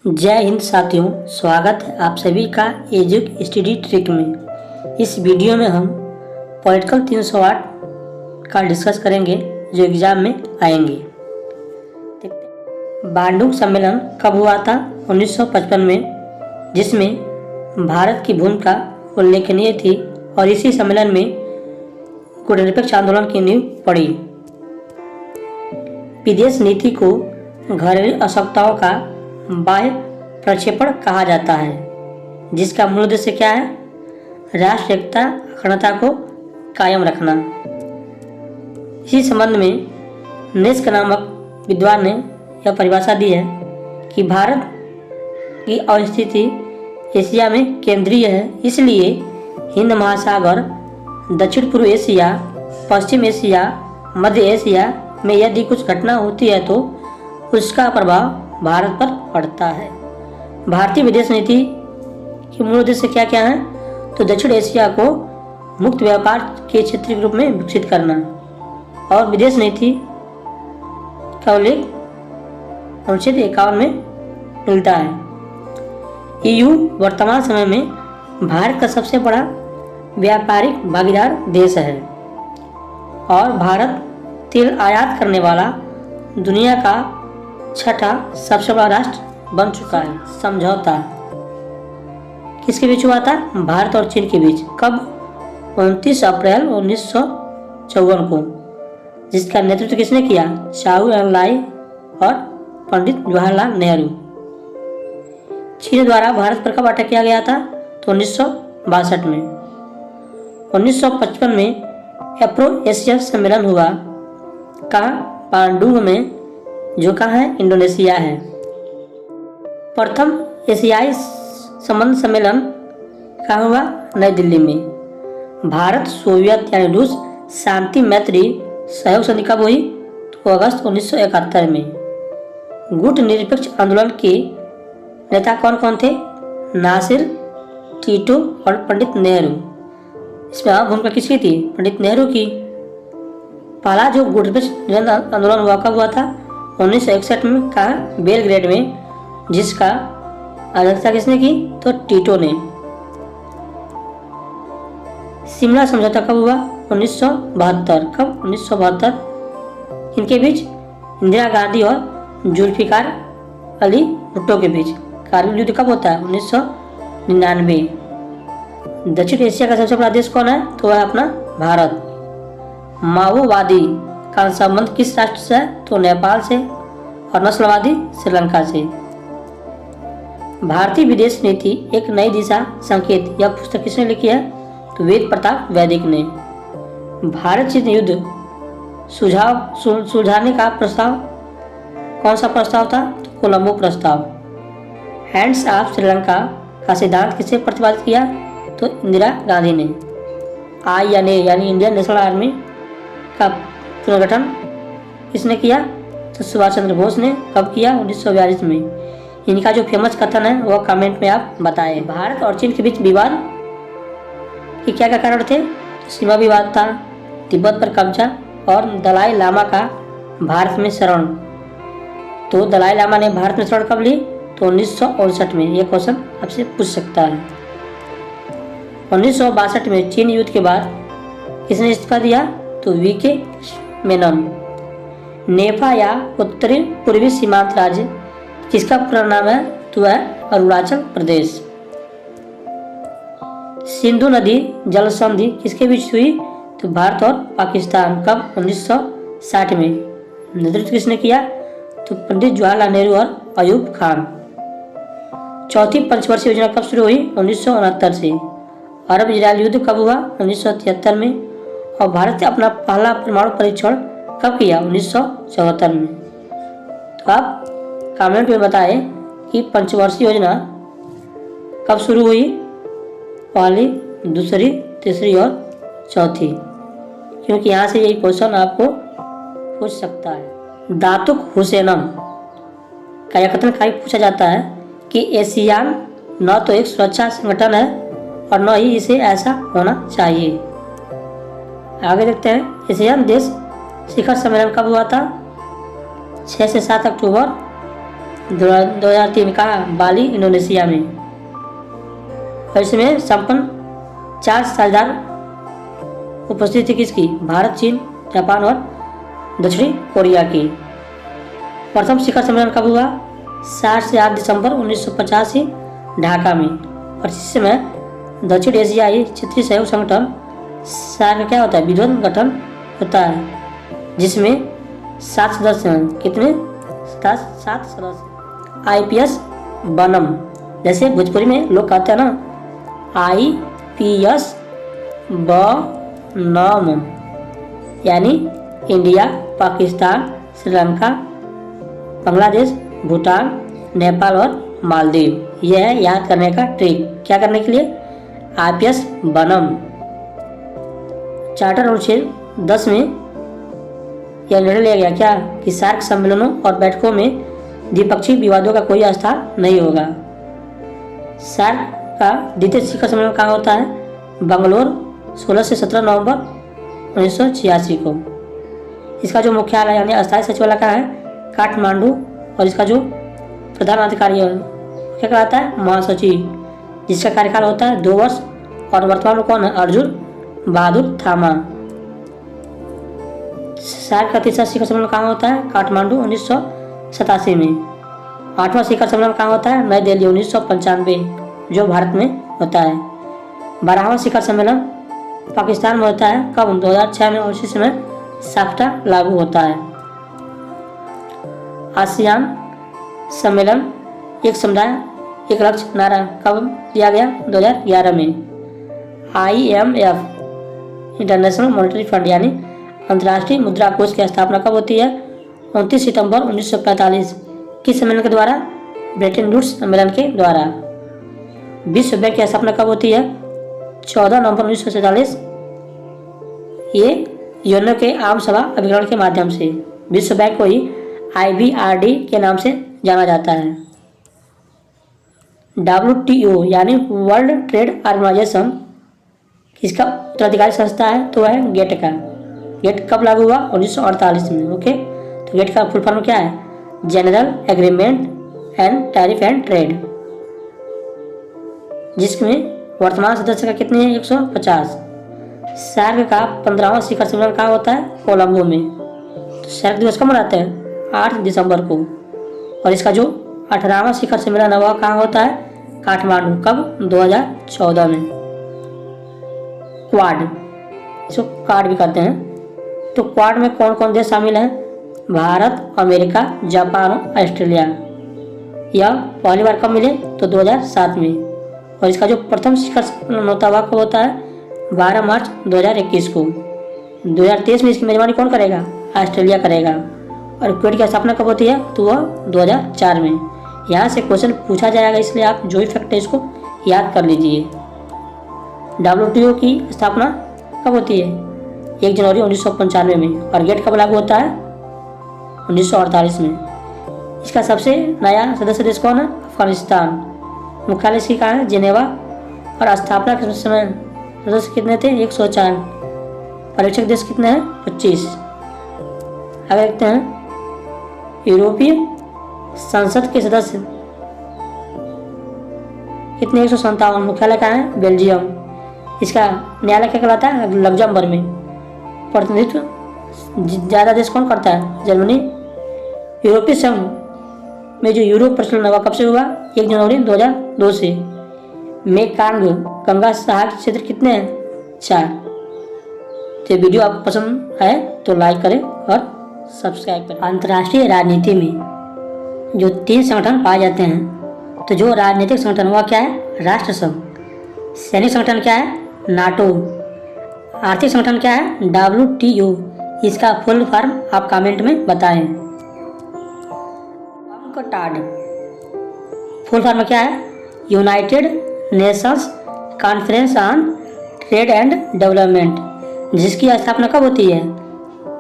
जय हिंद साथियों, स्वागत है आप सभी का एजुक स्टडी ट्रिक में। इस वीडियो में हम पॉलिटिकल 308 का डिस्कस करेंगे जो एग्जाम में आएंगे। बांडुंग सम्मेलन कब हुआ था? 1955 में, जिसमें भारत की भूमिका उल्लेखनीय थी और इसी सम्मेलन में गुटनिरपेक्ष आंदोलन की नींव पड़ी। विदेश नीति को घरेलू आवश्यकताओं का बाह्य प्रक्षेपण कहा जाता है, जिसका मूल उद्देश्य क्या है? राष्ट्र एकता अखंडता को कायम रखना। इसी संबंध में नेस्क नामक विद्वान ने यह परिभाषा दी है कि भारत की अवस्थिति एशिया में केंद्रीय है, इसलिए हिंद महासागर, दक्षिण पूर्व एशिया, पश्चिम एशिया, मध्य एशिया में यदि कुछ घटना होती है तो उसका प्रभाव भारत पर पड़ता है। भारतीय विदेश नीति के मूल उद्देश्य क्या क्या है? तो दक्षिण एशिया को मुक्त व्यापार के क्षेत्र के रूप में विकसित करना और विदेश नीति का उल्लेख अनुच्छेद 51 में मिलता है। EU वर्तमान समय में भारत का सबसे बड़ा व्यापारिक भागीदार देश है और भारत तेल आयात करने वाला दुनिया का छठा सबसे बड़ा राष्ट्र बन चुका है। समझौता किसके बीच हुआ था? भारत और चीन के बीच। कब? 29 अप्रैल 1954 को, जिसका नेतृत्व किसने किया? शाहू एनलाई और पंडित जवाहरलाल नेहरू। चीन द्वारा भारत पर कब अटैक किया गया था? तो 1962 में। 1955 में एफ्रो एशिया सम्मेलन हुआ। कहाँ? बांडुंग में, जो कहाँ है? इंडोनेशिया है। प्रथम एशियाई संबंध सम्मेलन कहाँ हुआ? नई दिल्ली में। भारत सोवियत यानी रूस शांति मैत्री सहयोग संधि कब हुई? तो अगस्त 1971 में। गुट निरपेक्ष आंदोलन के नेता कौन कौन थे? नासिर, टीटो और पंडित नेहरू। इसमें भूमिका किसकी थी? पंडित नेहरू की। पहला जो गुट निरपेक्ष आंदोलन हुआ कब हुआ था? 1961 में। कहा? बेलग्रेड में, जिसका अध्यक्षता किसने की? तो टीटो ने। शिमला समझौता कब हुआ? 1972। कब? 1972। इनके बीच इंदिरा गांधी और जुल्फिकार अली भुट्टो के बीच। कारगिल युद्ध कब होता है? 1999। दक्षिण एशिया का सबसे बड़ा देश कौन है? तो है अपना भारत। माओवादी का संबंध किस राष्ट्र से है? तो नेपाल से। और नस्लवादी श्रीलंका से। भारतीय विदेश नीति एक नई दिशा संकेत, यह पुस्तक किसने लिखी है? तो वेद प्रताप वैदिक ने। भारत चीन युद्ध सुलझाने का प्रस्ताव कौन सा प्रस्ताव था? तो कोलंबो प्रस्ताव। हैंड्स ऑफ श्रीलंका का सिद्धांत किसने प्रतिपादित किया? तो इंदिरा गांधी ने। INA यानी इंडियन नेशनल आर्मी का पुनर्गठन किसने किया? तो सुभाष चंद्र बोस ने। कब किया? 1942 में। इनका जो फेमस कथन है वह कमेंट में आप बताएं। भारत और चीन के बीच विवाद के क्या क्या कारण थे? तो सीमा विवाद था, तिब्बत पर कब्जा और दलाई लामा का भारत में शरण। तो दलाई लामा ने भारत में शरण कब ली? तो 1959 में। यह क्वेश्चन आपसे पूछ सकता है। 1962 में चीन युद्ध के बाद किसने इस्तीफा दिया? तो VK मेनन। नेपा या उत्तरी पूर्वी सीमांत राज्य किसका पूरा नाम है? तो है अरुणाचल प्रदेश। सिंधु नदी जल संधि किसके बीच हुई? तो भारत और पाकिस्तान। कब? 1960 में। नेतृत्व किसने किया? तो पंडित जवाहरलाल नेहरू और अयूब खान। चौथी पंचवर्षीय योजना कब शुरू हुई? 1969 से। अरब इजरायल युद्ध कब हुआ? 1973 में। और भारत ने अपना पहला परमाणु परीक्षण कब किया? 1974 में। तो आप कमेंट में बताएं कि पंचवर्षीय योजना कब शुरू हुई? पहली, दूसरी, तीसरी और चौथी, क्योंकि यहाँ से यही क्वेश्चन आपको पूछ सकता है। दातुक हुसैनम का यह कथन कहीं पूछा जाता है कि एशियान न तो एक सुरक्षा संगठन है और न ही इसे ऐसा होना चाहिए। आगे देखते हैं। एशियान देश शिखर सम्मेलन कब हुआ था? 6 से 7 अक्टूबर 2003 कहाँ? बाली, इंडोनेशिया में। और इसमें संपन्न 4 साझेदार उपस्थित थी किसकी? भारत, चीन, जापान और दक्षिणी कोरिया की। प्रथम शिखर सम्मेलन कब हुआ? 7 से 8 दिसंबर 1985 ढाका में। और इस समय दक्षिण एशियाई क्षेत्रीय सहयोग संगठन सार्क का क्या होता है? विद्वत गठन होता है, जिसमें 7 सदस्य हैं। कितने? 7 सदस्य। IPS बनम, जैसे भोजपुरी में लोग कहते हैं ना IPS बनम, यानी इंडिया, पाकिस्तान, श्रीलंका, बांग्लादेश, भूटान, नेपाल और मालदीव। यह है याद करने का ट्रिक। क्या करने के लिए? IPS बनम। चार्टर अनुच्छेद 10 में यह निर्णय लिया गया क्या? कि सार्क सम्मेलनों और बैठकों में द्विपक्षीय विवादों का कोई स्थान नहीं होगा। सार्क का द्वितीय शिखर सम्मेलन कहाँ होता है? बंगलोर, 16 से 17 नवंबर 1986 को। इसका जो मुख्यालय यानी अस्थायी सचिवालय का है? काठमांडू। और इसका जो प्रधान अधिकारी है क्या कहलाता है? महासचिव, जिसका कार्यकाल होता है 2 वर्ष। और वर्तमान में कौन है? अर्जुन बहादुर थामा। सार्क का तीसरा शिखर सम्मेलन कहाँ होता है? काठमांडू, 1987 में। 8वां शिखर सम्मेलन कहाँ होता है? नई दिल्ली, 1995, जो भारत में होता है। 12वां शिखर सम्मेलन पाकिस्तान में होता है। कब? 2006 में। और इसी समय साफ्टा लागू होता है। आसियान सम्मेलन एक समुदाय एक लक्ष्य नारा कब दिया गया? 2011 में। IMF इंटरनेशनल मॉनेटरी फंड यानी अंतर्राष्ट्रीय मुद्रा कोष की स्थापना कब होती है? 29 सितंबर 1945। किस सम्मेलन के द्वारा? ब्रेटन वुड्स सम्मेलन के द्वारा। विश्व बैंक की स्थापना कब होती है? 14 नवंबर 1947। ये यूएनओ के आम सभा अभिकरण के माध्यम से। विश्व बैंक को ही IBRD के नाम से जाना जाता है। WTO यानी वर्ल्ड ट्रेड ऑर्गेनाइजेशन किसका उत्तराधिकारी संस्था है? तो है गेट का। गेट कब लागू हुआ? 1948 में। ओके, तो गेट का फुल फॉर्म क्या है? General agreement and tariff and trade, जिसमें वर्तमान सदस्य का कितने हैं? 150। सार्क का 15वां शिखर सम्मेलन कहाँ होता है? कोलंबो में। तो सार्क दिवस कब मनाते हैं? 8 दिसंबर को। और इसका जो 18वां शिखर सम्मेलन है वह कहाँ होता है? काठमांडू। कब? 2014 में। क्वाड, इसको कार्ड भी कहते हैं। तो क्वाड में कौन कौन देश शामिल हैं? भारत, अमेरिका, जापान और ऑस्ट्रेलिया। यह पहली बार कब मिले? तो 2007 में। और इसका जो प्रथम शिखर सम्मेलन होता है कब होता है? 12 मार्च 2021 को। 2023 में इसकी मेजबानी कौन करेगा? ऑस्ट्रेलिया करेगा। और क्वेड की स्थापना कब होती है? तो वह 2004 में। यहाँ से क्वेश्चन पूछा जाएगा, इसलिए आप जो भी फैक्ट है इसको याद कर लीजिए। WTO की स्थापना कब होती है? 1 जनवरी 1995 में। और गेट कब लागू होता है? 1948 में। इसका सबसे नया सदस्य देश कौन है? अफगानिस्तान। मुख्यालय इसकी कहाँ है? जिनेवा। और स्थापना के समय सदस्य कितने थे? 104। परीक्षक देश कितने हैं? 25। आगे देखते हैं यूरोपीय संसद के सदस्य कितने? 157। मुख्यालय कहाँ है? बेल्जियम। इसका न्यायालय क्या कहलाता है? लग्जमबर्ग में। प्रतिनिधित्व ज़्यादा देश कौन करता है? जर्मनी। यूरोपीय संघ में जो यूरोप प्रचलन हुआ कब से हुआ? 1 जनवरी 2002 से। मेकांग गंगा सहायक क्षेत्र कितने हैं? 4। तो वीडियो आपको पसंद आए तो लाइक करें और सब्सक्राइब करें। अंतर्राष्ट्रीय राजनीति में जो 3 संगठन पाए जाते हैं, तो जो राजनीतिक संगठन हुआ क्या है? राष्ट्र संघ। सैनिक संगठन क्या है? नाटो। आर्थिक संगठन क्या है? WTO। इसका फुल फॉर्म आप कमेंट में बताएं। UNCTAD फुल फॉर्म क्या है? United Nations conference on trade and development, जिसकी स्थापना कब होती है?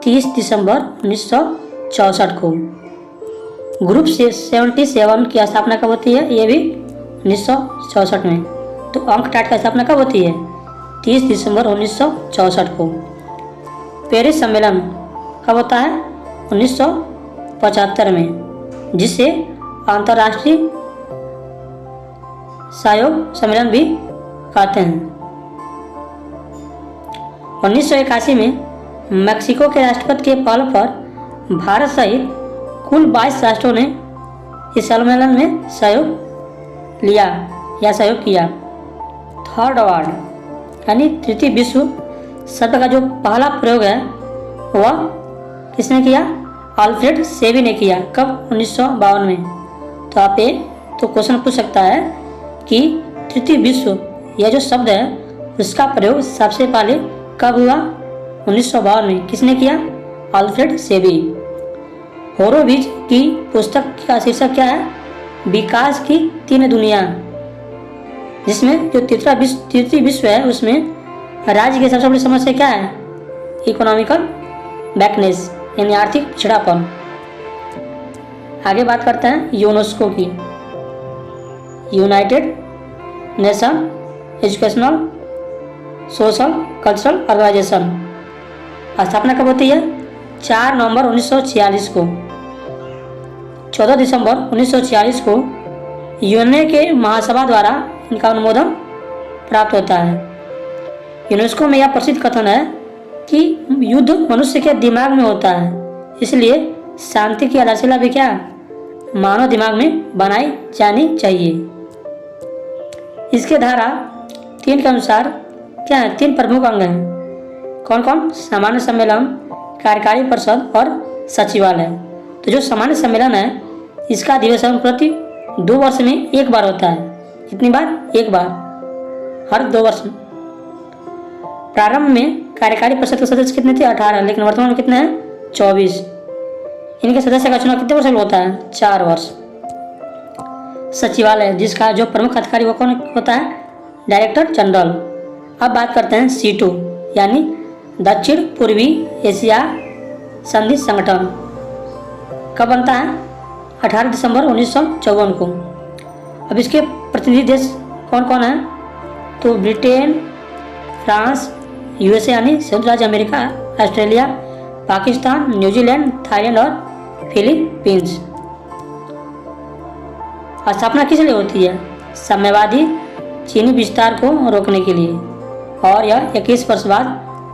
30 दिसंबर 1964 को। ग्रुप 77 की स्थापना कब होती है? ये भी 1964 में। तो UNCTAD की स्थापना कब होती है? 30 दिसंबर 1964 को। पेरिस सम्मेलन कब होता है? 1975 में, जिसे अंतर्राष्ट्रीय सहयोग सम्मेलन भी कहते हैं। 1981 में मैक्सिको के राष्ट्रपति के पहल पर भारत सहित कुल 22 राष्ट्रों ने इस सम्मेलन में सहयोग लिया या सहयोग किया। थर्ड अवार्ड यानी तृतीय विश्व शब्द का जो पहला प्रयोग है वह किसने किया? अल्फ्रेड सेबी ने किया। कब? 1952 में। तो आप ये तो क्वेश्चन पूछ सकता है कि तृतीय विश्व यह जो शब्द है उसका प्रयोग सबसे पहले कब हुआ? 1952 में। किसने किया? अल्फ्रेड सेबी। होरोविज की पुस्तक का शीर्षक क्या है? विकास की 3 दुनिया, जिसमें जो तृतीय विश्व है उसमें राज्य की सबसे बड़ी समस्या क्या है? इकोनॉमिकल बैकनेस यानी आर्थिक पिछड़ापन। आगे बात करते हैं यूनेस्को की। United nation educational social cultural organisation. स्थापना कब होती है? 4 नवंबर 1946 को। 14 दिसंबर 1946 को यूएनए के महासभा द्वारा इनका अनुमोदन प्राप्त होता है। यूनेस्को में यह प्रसिद्ध कथन है कि युद्ध मनुष्य के दिमाग में होता है, इसलिए शांति की आधारशिला भी क्या मानव दिमाग में बनाई जानी चाहिए। इसके धारा 3 के अनुसार क्या है? 3 प्रमुख अंग हैं। कौन कौन? सामान्य सम्मेलन, कार्यकारी परिषद और सचिवालय। तो जो सामान्य सम्मेलन है इसका अधिवेशन प्रति 2 वर्ष में एक बार होता है। कितनी बार? एक बार, हर 2 वर्ष में। प्रारंभ में कार्यकारी परिषद के सदस्य कितने थे? 18, लेकिन वर्तमान में कितने हैं? 24। इनके सदस्य का चुनाव कितने वर्ष में होता है? 4 वर्ष। सचिवालय, जिसका जो प्रमुख अधिकारी वो कौन होता है? Director general. अब बात करते हैं C2 यानी दक्षिण पूर्वी एशिया संधि संगठन। कब बनता है? 18 दिसंबर 1954 को। अब इसके प्रतिनिधि देश कौन कौन है? तो ब्रिटेन, फ्रांस, यूएसए यानी संयुक्त राज्य America, Australia, Pakistan, New Zealand, Thailand और फिलीपींस। स्थापना किस लिए होती है? साम्यवादी चीनी विस्तार को रोकने के लिए, और यह 21 वर्ष बाद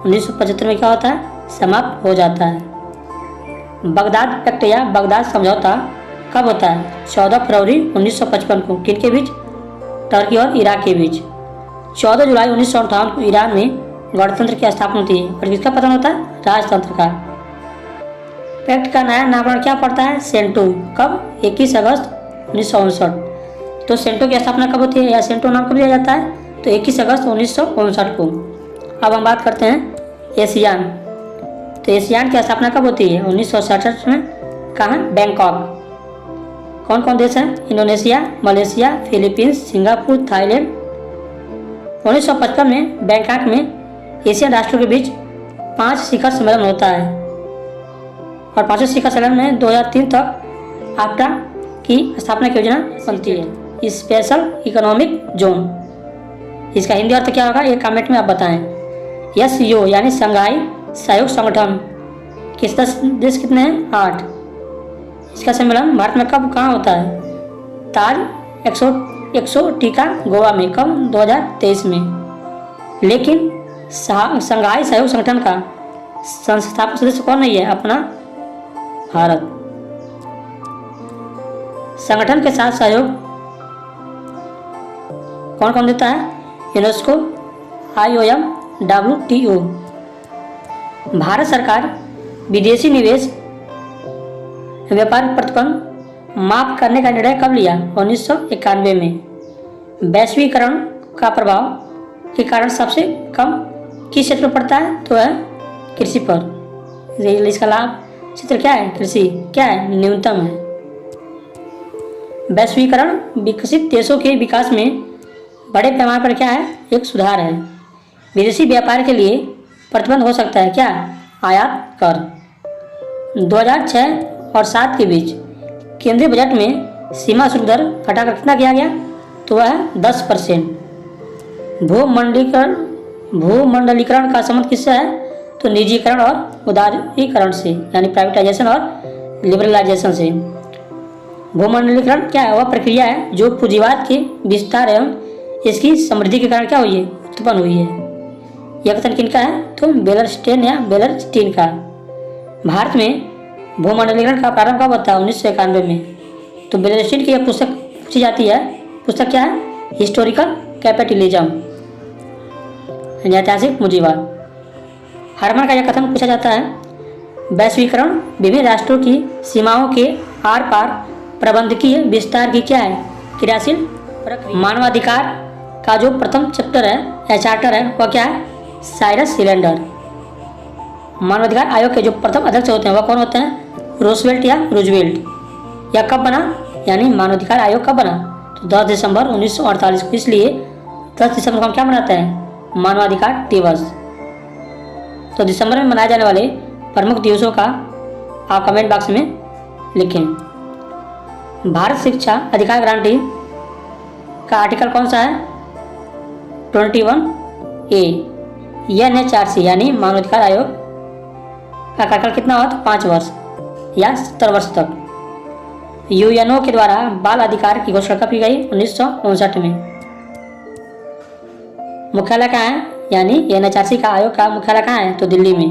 1975 में क्या होता है? समाप्त हो जाता है। बगदाद पैक्ट या बगदाद समझौता कब होता है? 14 फरवरी 1955 को। किनके बीच? टर्की और इराक के बीच। 14 जुलाई 1958 को ईरान में गणतंत्र की स्थापना होती है। और किसका पतन होता है? राजतंत्र का। पैक्ट का नया नामकरण क्या पड़ता है? सेंटो। कब? 21 अगस्त 1959। तो सेंटो की स्थापना कब होती है या सेंटो नाम कब दिया जाता है? तो 21 अगस्त 1959 को। अब हम बात करते हैं एशियान। तो एशियान की स्थापना कब होती है? 1967 में। कहाँ? बैंकॉक। कौन कौन देश हैं? Indonesia, Malaysia, Philippines, Singapore, Thailand. 1955 में बैंकॉक में एशियन राष्ट्रों के बीच 5 शिखर सम्मेलन होता है, और 5वें शिखर सम्मेलन में 2003 तक आफ्टा की स्थापना की योजना बनती है। स्पेशल इकोनॉमिक जोन, इसका हिंदी अर्थ क्या होगा? ये कमेंट में आप बताएं। SCO यानी शंघाई सहयोग संगठन के देश कितने हैं? 8। इसका सम्मेलन भारत में कब कहाँ होता है? ताज 100 गोवा में। कब? 2023 में। लेकिन शंघाई सहयोग संगठन का संस्थापक सदस्य कौन नहीं है? अपना भारत। संगठन के साथ सहयोग कौन कौन देता है? UNESCO, IOM, WTO। भारत सरकार विदेशी निवेश व्यापार प्रतिबंध माफ करने का निर्णय कब लिया? 1991 में। वैश्वीकरण का प्रभाव के कारण सबसे कम किस क्षेत्र पर पड़ता है? तो है कृषि पर। इसका लाभ क्षेत्र क्या है? कृषि। क्या है? न्यूनतम है। वैश्वीकरण विकसित देशों के विकास में बड़े पैमाने पर क्या है? एक सुधार है। विदेशी व्यापार के लिए प्रतिबंध हो सकता है क्या? आयात कर। 2006 और 7 के बीच केंद्रीय बजट में सीमा शुल्क दर घटाकर कितना किया गया? तो वह है 10%। भूमंडलीकरण का संबंध किससे है? तो निजीकरण और उदारीकरण से, यानी प्राइवेटाइजेशन और लिबरलाइजेशन से। भूमंडलीकरण क्या है? वह प्रक्रिया है जो पूंजीवाद के विस्तार एवं इसकी समृद्धि के कारण क्या हुई है? उत्पन्न हुई है। यह कथन किनका है? तो बेलरस्टेन या बेलरस्टीन का। भारत में भूमंडलीकरण का प्रारंभ कब होता है? 1991 में। तो बेलरस्टीन की यह पुस्तक पूछी जाती है। पुस्तक क्या है? हिस्टोरिकल कैपिटलिज्म, ऐतिहासिक पूंजीवाद। हार्मन का यह कथन पूछा जाता है, वैश्वीकरण विभिन्न राष्ट्रों की सीमाओं के आर पार प्रबंधकीय विस्तार की क्या है? क्रियाशील प्रक्रिया। मानवाधिकार का जो प्रथम चैप्टर है या चार्टर है वह क्या है? Cyrus cylinder. मानवाधिकार आयोग के जो प्रथम अध्यक्ष होते हैं वह कौन होते हैं? रूजवेल्ट या रूजवेल्ट। यह कब बना? यानी मानवाधिकार आयोग कब बना? तो 10 दिसंबर 1948 को। इसलिए 10 दिसंबर को हम क्या मनाते हैं? मानवाधिकार दिवस। तो दिसंबर में मनाए जाने वाले प्रमुख दिवसों का आप कमेंट बॉक्स में लिखें। भारत शिक्षा अधिकार गारंटी का आर्टिकल कौन सा है? 21A। NHRC यानी मानवाधिकार आयोग का कार्यकाल कितना हुआ? तो 5 वर्ष या 70 वर्ष तक। UNO के द्वारा बाल अधिकार की घोषणा कब की गई? 1959 में। मुख्यालय कहाँ है? यानी NHRC का आयोग का मुख्यालय कहाँ है? तो दिल्ली में।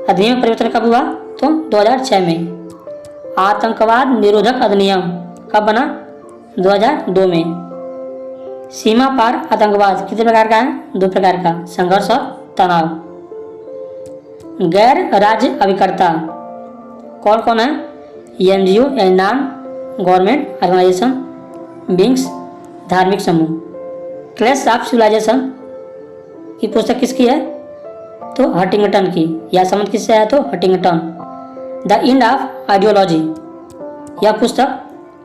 अधिनियम में परिवर्तन कब हुआ? तो 2006 में। आतंकवाद निरोधक अधिनियम कब बना? 2002 में। सीमा पार आतंकवाद कितने प्रकार का है? 2 प्रकार का, संघर्ष और तनाव। गैर राज्य अभिकर्ता कौन कौन है? NGO या नॉन गवर्नमेंट ऑर्गेनाइजेशन, विंग्स, धार्मिक समूह। क्लैश ऑफ सिविलाइजेशन की पुस्तक किसकी है? तो हटिंगटन की। यह संबंध किससे है? तो Huntington. The end of ideology यह पुस्तक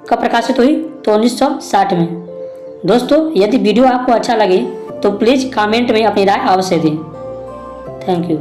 कब प्रकाशित हुई? तो 1960 में। दोस्तों, यदि वीडियो आपको अच्छा लगे तो प्लीज़ कमेंट में अपनी राय अवश्य दें। Thank you.